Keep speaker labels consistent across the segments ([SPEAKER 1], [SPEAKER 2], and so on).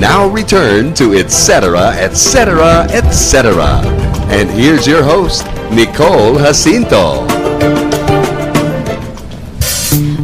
[SPEAKER 1] now return to Etc. Etc. Etc. And here's your host, Nicole Jacinto.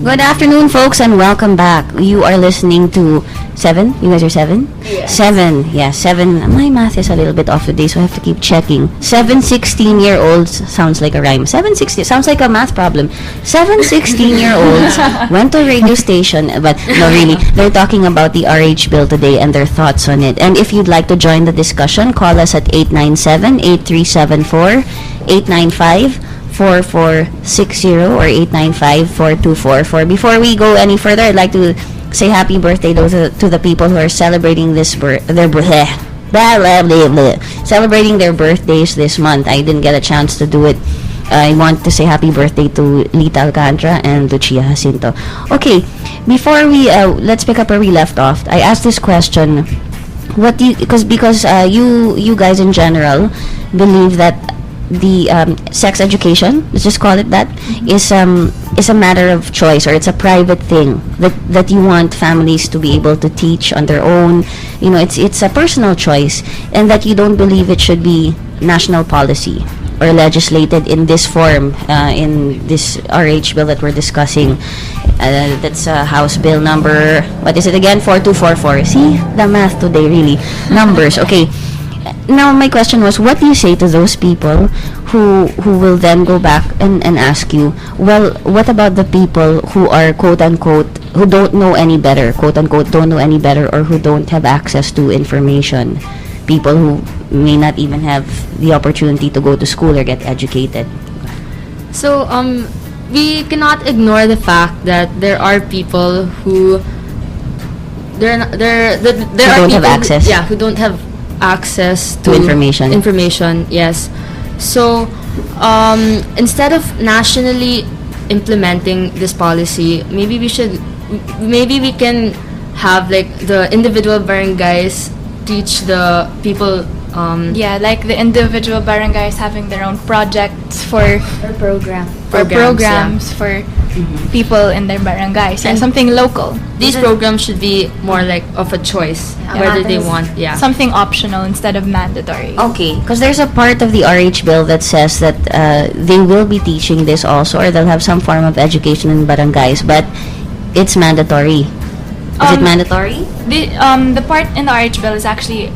[SPEAKER 2] Good afternoon, folks, and welcome back. You are listening to 7? You guys are 7?
[SPEAKER 3] Yes.
[SPEAKER 2] 7. Yeah, 7. My math is a little bit off today, so I have to keep checking. 7 16-year-olds sounds like a rhyme. 7 sounds like a math problem. 7 16-year-olds went to a radio station, but no, really, they're talking about the RH bill today and their thoughts on it. And if you'd like to join the discussion, call us at 897-8374, 895-4460 or 895-4244. Before we go any further, I'd like to say happy birthday to the people who are celebrating celebrating their birthdays this month. I didn't get a chance to do it. I want to say happy birthday to Lita Alcantara and to Nicole Jacinto. Okay, before we let's pick up where we left off. I asked this question: what do you because you guys in general believe that the sex education, let's just call it that, is a matter of choice, or it's a private thing that you want families to be able to teach on their own. You know, it's a personal choice, and that you don't believe it should be national policy or legislated in this form, in this RH bill that we're discussing. That's House Bill number, what is it again? 4244. See, the math today, really. Numbers. Okay. Now, my question was, what do you say to those people who will then go back and ask you, well, what about the people who are, quote-unquote, who don't know any better, quote-unquote, don't know any better, or who don't have access to information? People who may not even have the opportunity to go to school or get educated.
[SPEAKER 3] So, we cannot ignore the fact that there are people who there are
[SPEAKER 2] don't have access.
[SPEAKER 3] Who don't have access
[SPEAKER 2] to
[SPEAKER 3] information, yes. So instead of nationally implementing this policy, maybe we can have like the individual barangays teach the people,
[SPEAKER 4] like the individual barangays having their own projects for programs for people in their barangays, and something local.
[SPEAKER 3] These programs should be more like of a choice, whether they want,
[SPEAKER 4] something optional instead of mandatory.
[SPEAKER 2] Okay, because there's a part of the RH bill that says that they will be teaching this also, or they'll have some form of education in barangays, but it's mandatory. Is it mandatory?
[SPEAKER 4] The part in the RH bill is actually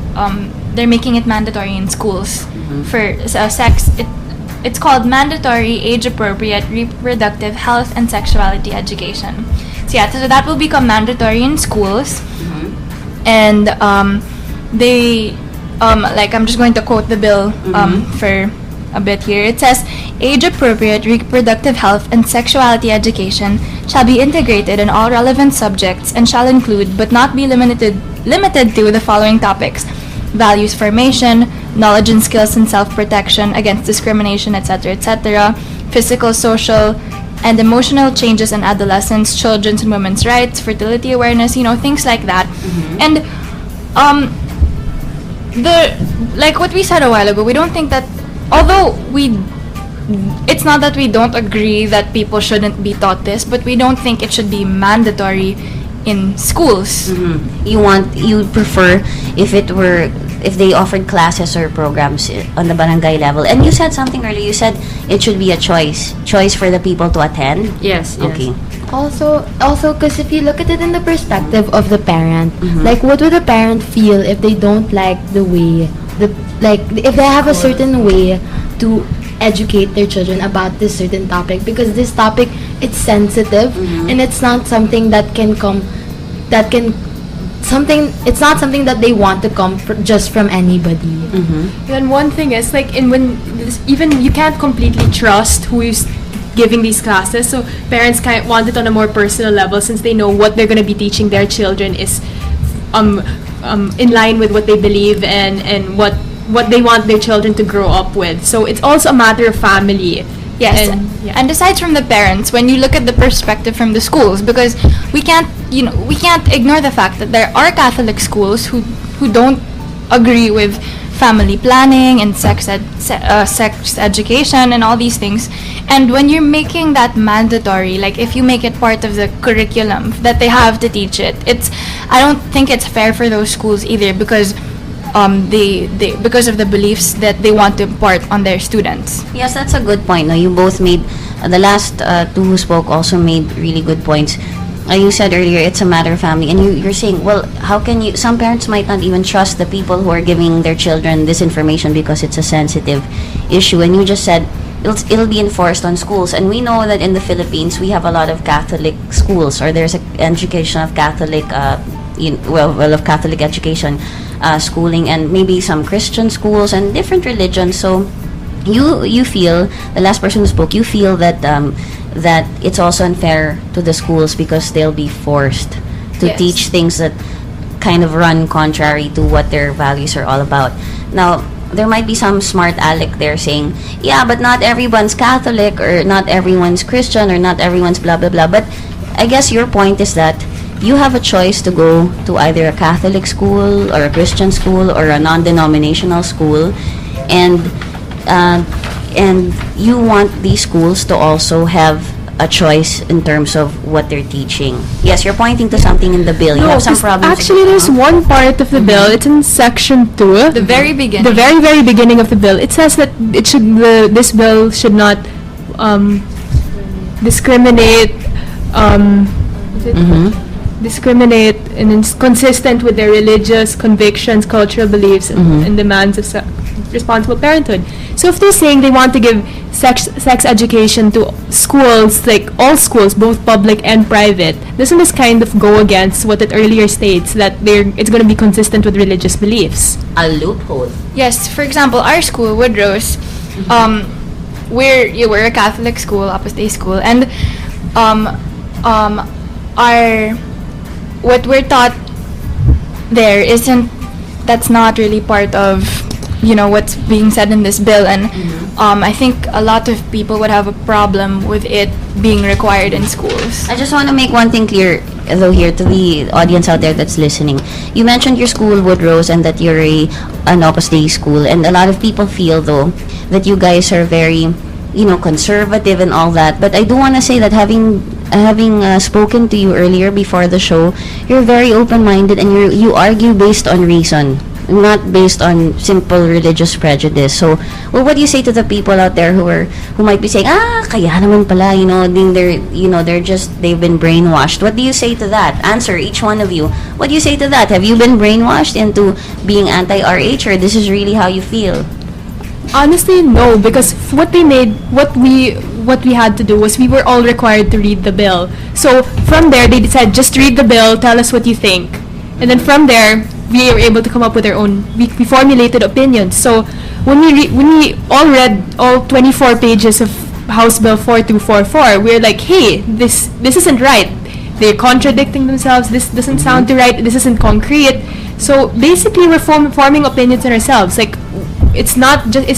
[SPEAKER 4] they're making it mandatory in schools for sex. It's called mandatory age-appropriate reproductive health and sexuality education. So that will become mandatory in schools, and they I'm just going to quote the bill for a bit here. It says, age-appropriate reproductive health and sexuality education shall be integrated in all relevant subjects and shall include, but not be limited to, the following topics: values formation, knowledge and skills in self-protection against discrimination, etc., etc., physical, social, and emotional changes in adolescents, children's and women's rights, fertility awareness, things like that. And what we said a while ago, we don't think that, although it's not that we don't agree that people shouldn't be taught this, but we don't think it should be mandatory in schools.
[SPEAKER 2] You prefer if they offered classes or programs on the barangay level. And you said something earlier. You said it should be a choice for the people to attend.
[SPEAKER 3] Yes.
[SPEAKER 2] Okay.
[SPEAKER 5] Also, because if you look at it in the perspective of the parent, like, what would the parent feel if they don't like the way if they have a certain way to educate their children about this certain topic, because this topic, it's sensitive, and it's not something it's not something that they want to come just from anybody.
[SPEAKER 6] Then one thing is, even you can't completely trust who is giving these classes, so parents kind of want it on a more personal level, since they know what they're going to be teaching their children is in line with what they believe and what they want their children to grow up with. So it's also a matter of family.
[SPEAKER 4] Yes, and aside from the parents, when you look at the perspective from the schools, because we can't ignore the fact that there are Catholic schools who don't agree with family planning and sex education and all these things. And when you're making that mandatory, like if you make it part of the curriculum that they have to teach it, I don't think it's fair for those schools either, because they because of the beliefs that they want to impart on their students.
[SPEAKER 2] Yes, that's a good point. No, you both made the last two who spoke also made really good points. You said earlier it's a matter of family, and you're saying, well, how can you? Some parents might not even trust the people who are giving their children this information because it's a sensitive issue. And you just said it'll be enforced on schools, and we know that in the Philippines we have a lot of Catholic schools, or there's an education of Catholic, of Catholic education, schooling, and maybe some Christian schools and different religions. So you feel, the last person who spoke, you feel that that it's also unfair to the schools because they'll be forced to
[SPEAKER 4] Yes.
[SPEAKER 2] teach things that kind of run contrary to what their values are all about. Now, there might be some smart aleck there saying, yeah, but not everyone's Catholic, or not everyone's Christian, or not everyone's blah blah blah. But I guess your point is that you have a choice to go to either a Catholic school or a Christian school or a non-denominational school, and you want these schools to also have a choice in terms of what they're teaching. Yes, you're pointing to something in the bill. You
[SPEAKER 6] No,
[SPEAKER 2] have some
[SPEAKER 6] 'cause
[SPEAKER 2] problems.
[SPEAKER 6] actually, there's one part of the bill. It's in section 2.
[SPEAKER 4] The very beginning.
[SPEAKER 6] The very, very beginning of the bill. It says that this bill should not discriminate. Discriminate, and it's consistent with their religious convictions, cultural beliefs, and demands of responsible parenthood. So if they're saying they want to give sex education to schools, like all schools, both public and private, doesn't this kind of go against what it earlier states, that it's going to be consistent with religious beliefs?
[SPEAKER 2] A loophole.
[SPEAKER 4] Yes, for example, our school, Woodrose, we're a Catholic school, Opus Dei school, and our what we're taught there that's not really part of what's being said in this bill, and I think a lot of people would have a problem with it being required in schools.
[SPEAKER 2] I just want to make one thing clear, though, here to the audience out there that's listening. You mentioned your school, Woodrose, and that you're an Opus Dei school, and a lot of people feel, though, that you guys are very, conservative and all that. But I do want to say that having spoken to you earlier before the show, you're very open-minded, and you argue based on reason, not based on simple religious prejudice. So, well, what do you say to the people out there who might be saying, kaya naman pala, they've been brainwashed? What do you say to that? Answer, each one of you. What do you say to that? Have you been brainwashed into being anti-RH, or this is really how you feel?
[SPEAKER 6] Honestly, no, because what we had to do was we were all required to read the bill. So from there, they said, just read the bill, tell us what you think. And then from there, we were able to come up with our own, we formulated opinions. So when we all read all 24 pages of House Bill 4244, we're like, hey, this isn't right. They're contradicting themselves. This doesn't sound too right. This isn't concrete. So basically, we're forming opinions on ourselves. Like, it's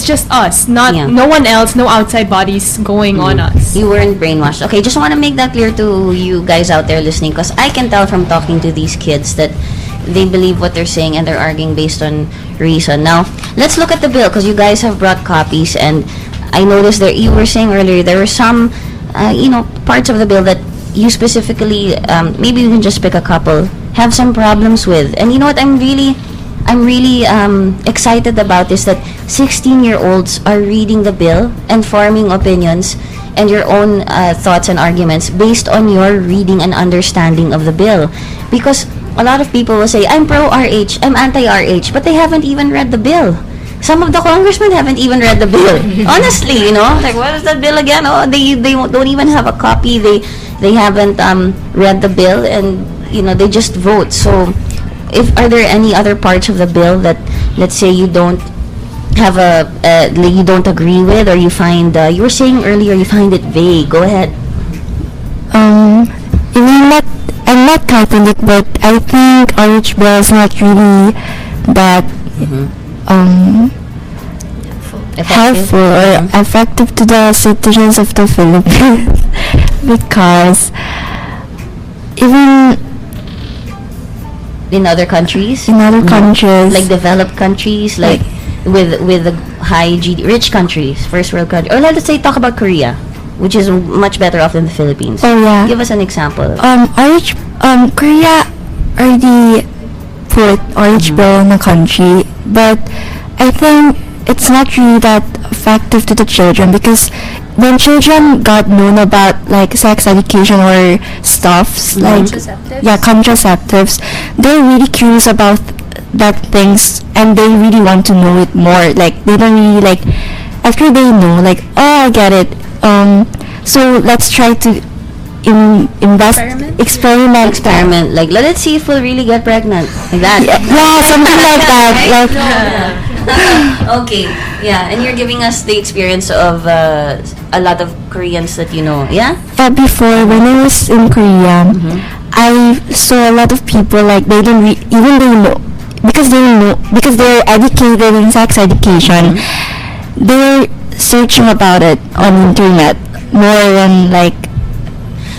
[SPEAKER 6] just us, no one else, no outside bodies going on us.
[SPEAKER 2] You weren't brainwashed. Okay, just want to make that clear to you guys out there listening, because I can tell from talking to these kids that they believe what they're saying and they're arguing based on reason. Now, let's look at the bill, because you guys have brought copies, and I noticed that you were saying earlier there were some, parts of the bill that you specifically, maybe you can just pick a couple, have some problems with. And you know what I'm really excited about is that 16-year-olds are reading the bill and forming opinions and your own thoughts and arguments based on your reading and understanding of the bill. Because a lot of people will say, I'm pro-RH, I'm anti-RH, but they haven't even read the bill. Some of the congressmen haven't even read the bill. Honestly, like, what is that bill again? Oh, they don't even have a copy. They haven't read the bill, and they just vote. So, are there any other parts of the bill that, let's say, you don't have you don't agree with, or you find, you were saying earlier, you find it vague? Go ahead.
[SPEAKER 7] I'm not Catholic, but I think RH bill is not really that helpful or effective to the citizens of the Philippines because even
[SPEAKER 2] in other countries,
[SPEAKER 7] like
[SPEAKER 2] like developed countries, like with the high rich countries, first world country, or let's say talk about Korea, which is much better off than the Philippines.
[SPEAKER 7] Oh yeah.
[SPEAKER 2] Give us an example.
[SPEAKER 7] Korea already put orange bill in the country, but I think it's not really that effective to the children, because when children got known about like sex education or stuffs like contraceptives, they're really curious about that things, and they really want to know it more. Like they don't really like, after they know, like, oh, I get it, so let's try to experiment,
[SPEAKER 2] like let's see if we'll really get pregnant, like that.
[SPEAKER 7] Yeah, something like that. Like
[SPEAKER 2] Okay, yeah, and you're giving us the experience of a lot of Koreans that you know, yeah?
[SPEAKER 7] Before, when I was in Korea, I saw a lot of people like they don't even they know, because they're educated in sex education, they're searching about it on internet more than like.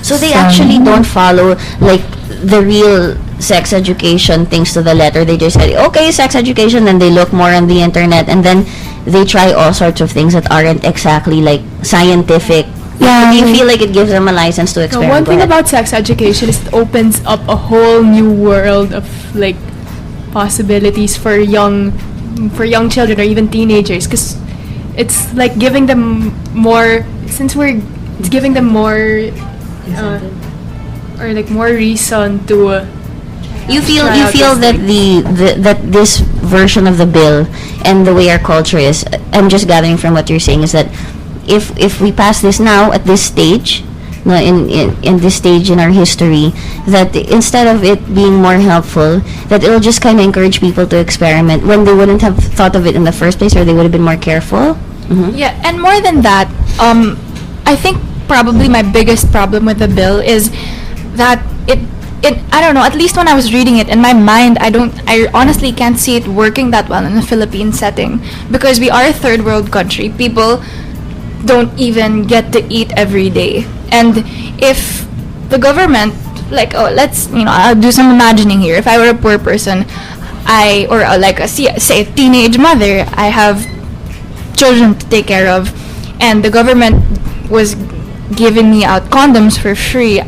[SPEAKER 2] So they actually don't follow like the real sex education things to the letter. They just say, okay, sex education, then they look more on the internet, and then they try all sorts of things that aren't exactly like scientific.
[SPEAKER 7] Yeah.
[SPEAKER 2] Do you feel like it gives them a license to experiment?
[SPEAKER 6] One thing about sex education is it opens up a whole new world of like possibilities for young children or even teenagers, because it's like giving them more, it's giving them more or like more reason to
[SPEAKER 2] you feel that that this version of the bill and the way our culture is, I'm just gathering from what you're saying, is that if we pass this now at this stage, no, in this stage in our history, that instead of it being more helpful, that it'll just kind of encourage people to experiment when they wouldn't have thought of it in the first place, or they would have been more careful.
[SPEAKER 4] Yeah, and more than that, I think probably my biggest problem with the bill is that it I don't know, at least when I was reading it, in my mind I honestly can't see it working that well in a Philippine setting, because we are a third world country. People don't even get to eat every day, and if the government, like, let's, I'll do some imagining here. If I were a poor person, like say a teenage mother, I have children to take care of, and the government was giving me out condoms for free,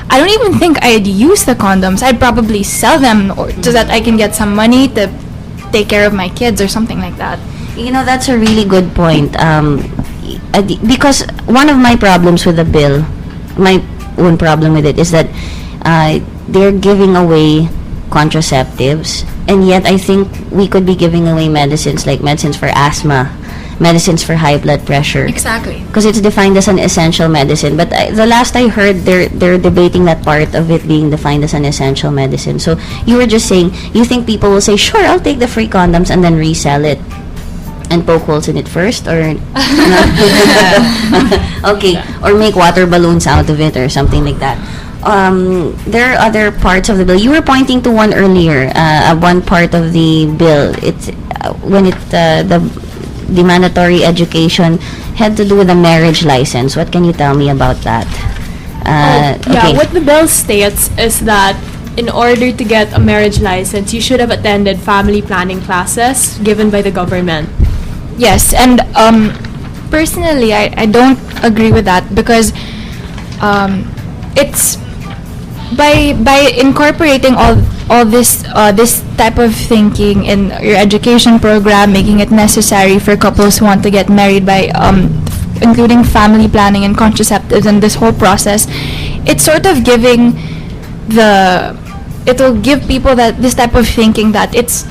[SPEAKER 4] I don't even think I'd use the condoms. I'd probably sell them so that I can get some money to take care of my kids or something like that.
[SPEAKER 2] That's a really good point. Because one of my problems with the bill, my own problem with it, is that they're giving away contraceptives, and yet I think we could be giving away medicines, like medicines for asthma, medicines for high blood pressure.
[SPEAKER 4] Exactly.
[SPEAKER 2] Because it's defined as an essential medicine. But the last I heard, they're debating that part of it being defined as an essential medicine. So you were just saying, you think people will say, sure, I'll take the free condoms and then resell it and poke holes in it first, or no? Okay, or make water balloons out of it or something like that. There are other parts of the bill. You were pointing to one earlier. One part of the bill. It's when the mandatory education had to do with a marriage license. What can you tell me about that? Okay.
[SPEAKER 6] What the bill states is that in order to get a marriage license, you should have attended family planning classes given by the government.
[SPEAKER 4] Yes, and personally, I don't agree with that, because it's by incorporating all this type of thinking in your education program, making it necessary for couples who want to get married by including family planning and contraceptives and this whole process, it's sort of it'll give people that this type of thinking that it's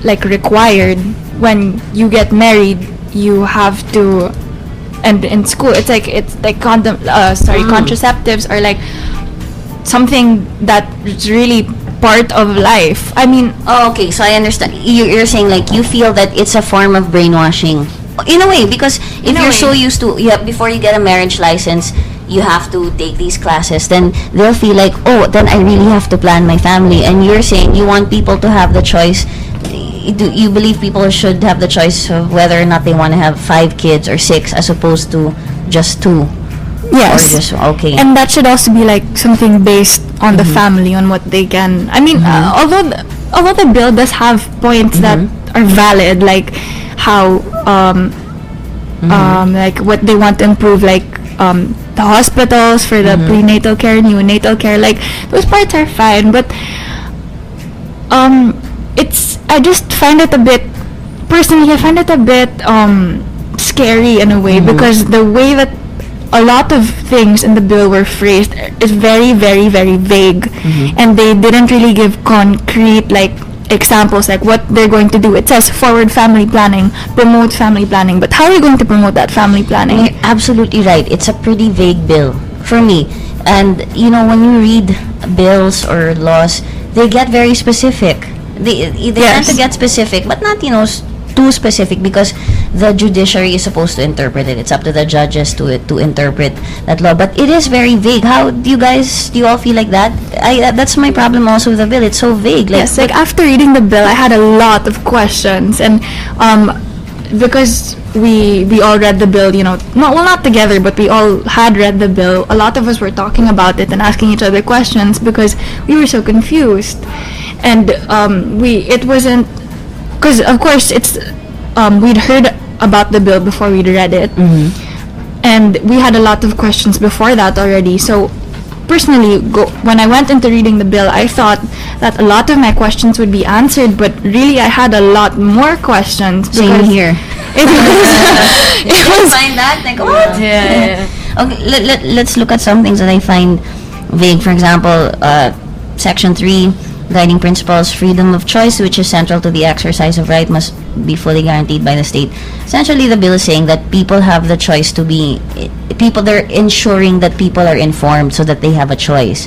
[SPEAKER 4] like required when you get married. You have to, and in school it's like contraceptives are like something that's really part of life. I mean,
[SPEAKER 2] okay, so I understand. You're saying like you feel that it's a form of brainwashing, in a way, because if you're so used to, before you get a marriage license, you have to take these classes, then they'll feel like, oh, then I really have to plan my family. And you're saying you want people to have the choice. Do you believe people should have the choice of whether or not they want to have 5 kids or 6 as opposed to just 2?
[SPEAKER 7] yes,
[SPEAKER 2] Or just, okay.
[SPEAKER 4] and that should also be like something based on the family, on what they can. I mean, although the bill does have points that
[SPEAKER 8] are valid, like how like what they want to improve, like the hospitals for the prenatal care, neonatal care, like those parts are fine, but I just find it a bit, personally I find it a bit scary in a way, because the way that a lot of things in the bill were phrased is very, very, very vague, and they didn't really give concrete like examples like what they're going to do. It says forward family planning, promote family planning, but how are you going to promote that family planning?
[SPEAKER 2] You're absolutely right. It's a pretty vague bill for me. And when you read bills or laws, they get very specific. They tend to get specific, but not too specific, because the judiciary is supposed to interpret it. It's up to the judges to interpret that law. But it is very vague. How do you all feel like that? That's my problem also with the bill. It's so vague.
[SPEAKER 8] Yes, like after reading the bill, I had a lot of questions, and because we all read the bill, not together, but we all had read the bill. A lot of us were talking about it and asking each other questions because we were so confused, and it wasn't, because of course it's we'd heard about the bill before we'd read it, and we had a lot of questions before that already. So personally, when I went into reading the bill, I thought that a lot of my questions would be answered, but really I had a lot more questions.
[SPEAKER 2] Same here.
[SPEAKER 8] It was
[SPEAKER 2] find that like what?
[SPEAKER 3] Yeah.
[SPEAKER 2] Okay, let's look at some things that I find vague. For example, Section 3, guiding principles, freedom of choice, which is central to the exercise of right, must be fully guaranteed by the state. Essentially, the bill is saying that people have the choice to be, they're ensuring that people are informed so that they have a choice.